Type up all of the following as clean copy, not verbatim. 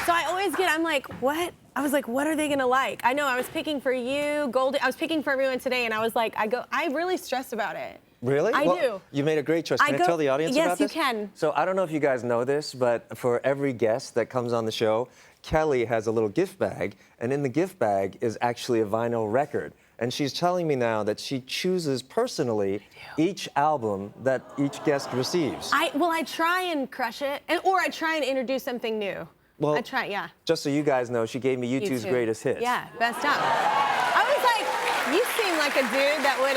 So I always I'm like, what? I was like, what are they gonna like? I know I was picking for you, Goldie. I was picking for everyone today, and I was like, I really stress about it. Really? I do. You made a great choice. Can I tell the audience about this? Yes, you can. So I don't know if you guys know this, but for every guest that comes on the show, Kelly has a little gift bag, and in the gift bag is actually a vinyl record. And she's telling me now that she chooses personally each album that each guest receives. Well, I try and crush it, or I try and introduce something new. Well, I try, yeah. Just so you guys know, she gave me U2's greatest hits. Yeah, best of. I was like, you seem like a dude that would.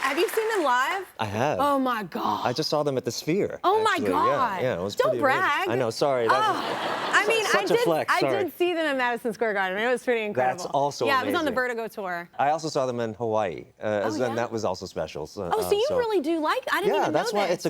Have you seen them live? I have. Oh my God. I just saw them at the Sphere. Oh actually. my God. Yeah, it was Don't pretty brag. amazing. I know. Sorry. I mean, such a flex. I Sorry. did see them at Madison Square Garden. It was pretty incredible. That's also Yeah, amazing. it was on the Vertigo tour. I also saw them in Hawaii, yeah? and that was also special. So, Oh, so you really do like? I didn't even know Yeah, that's why this.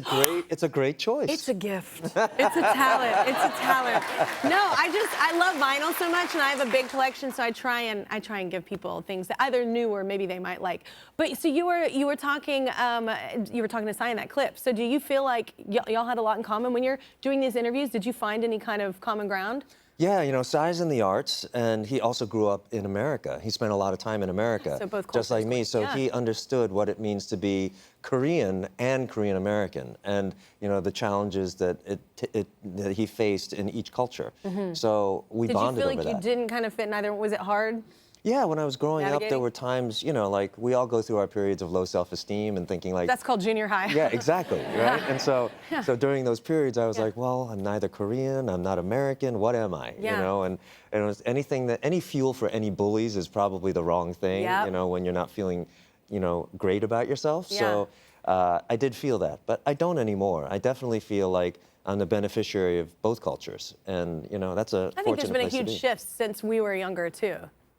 it's a great choice. It's a gift. It's a talent. It's a talent. No, I love vinyl so much, and I have a big collection, so I try and give people things that either new or maybe they might like. But so you were talking to Cy in that clip. So do you feel like y'all had a lot in common when you're doing these interviews? Did you find any kind of common ground? Yeah, you know, Cy's in the arts, and he also grew up in America. He spent a lot of time in America, so both just like me. So yeah. he understood what it means to be Korean and Korean American, and you know the challenges that that he faced in each culture. So we bonded over that. Did you feel like you didn't kind of fit neither? Was it hard? Yeah, when I was growing up, there Navigating? were times, you know, like we all go through our periods of low self-esteem and thinking like. That's called junior high. Yeah, exactly, right? And so, so during those periods, I was Yeah. like, well, I'm neither Korean, I'm not American, what am I? Yeah. You know, and it was any fuel for any bullies is probably the wrong thing, Yep. you know, when you're not feeling, you know, great about yourself. Yeah. So I did feel that, but I don't anymore. I definitely feel like I'm the beneficiary of both cultures, and you know, that's a I think there's fortunate been a place to huge be. shift since we were younger too.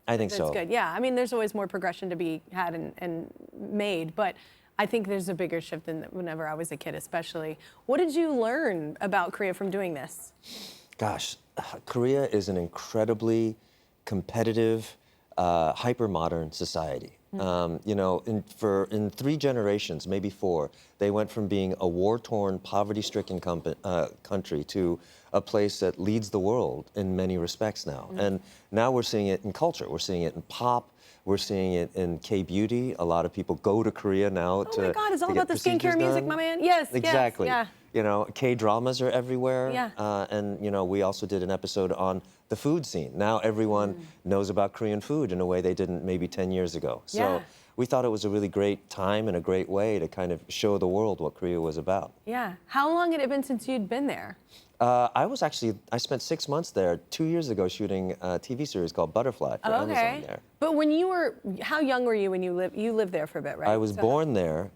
I think so. That's good. Yeah, I mean, there's always more progression to be had and made, but I think there's a bigger shift than whenever I was a kid, especially. What did you learn about Korea from doing this? Gosh, Korea is an incredibly competitive, hyper-modern society. You know, in 3 generations, maybe 4, they went from being a war-torn, poverty-stricken country to a place that leads the world in many respects now. And now we're seeing it in culture. We're seeing it in pop. We're seeing it in K-beauty. A lot of people go to Korea now Oh my God, it's all about the skincare music, my man. Yes, exactly. Yes, yeah. You know, K-dramas are everywhere. Yeah. And, you know, we also did an episode on the food scene. Now everyone knows about Korean food in a way they didn't maybe 10 years ago. So Yeah. we thought it was a really great time and a great way to kind of show the world what Korea was about. Yeah. How long had it been since you'd been there? I spent 6 months there 2 years ago shooting a TV series called Butterfly for Amazon there. But when how young were you when you lived there for a bit, right? I was born there,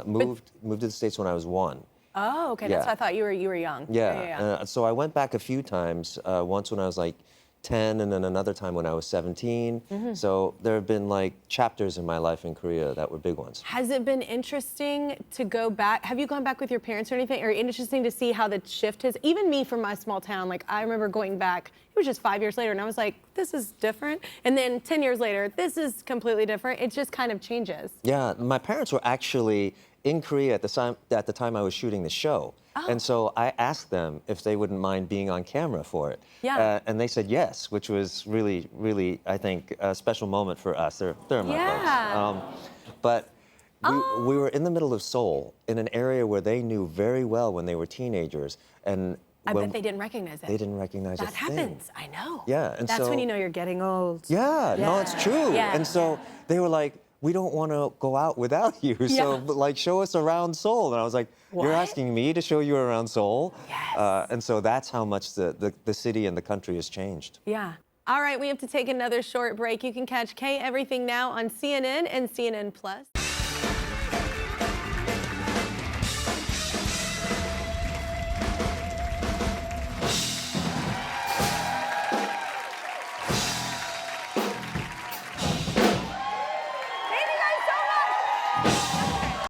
moved to the States when I was 1. Oh, okay. That's Yeah. what I thought. You were young. Yeah. So I went back a few times. Once when I was like 10, and then another time when I was 17. So there have been like chapters in my life in Korea that were big ones. Has it been interesting to go back? Have you gone back with your parents or anything? Or interesting to see how the shift has? Even me from my small town, like I remember going back. It was just 5 years later, and I was like, this is different. And then 10 years later, this is completely different. It just kind of changes. Yeah, my parents were actually in Korea at the time I was shooting the show. And so I asked them if they wouldn't mind being on camera for it. Yeah. And they said yes, which was really, really, I think, a special moment for us. They're my folks. But we were in the middle of Seoul, in an area where they knew very well when they were teenagers. And I bet they didn't recognize it. They didn't recognize that a thing. happens. I know. Yeah, and that's so, when you know you're getting old. Yeah, no, it's true. Yeah. And so they were like, we don't want to go out without you, so like show us around Seoul. And I was like, you're asking me to show you around Seoul? Yes. And so that's how much the city and the country has changed. Yeah. All right, we have to take another short break. You can catch K Everything Now on CNN and CNN Plus.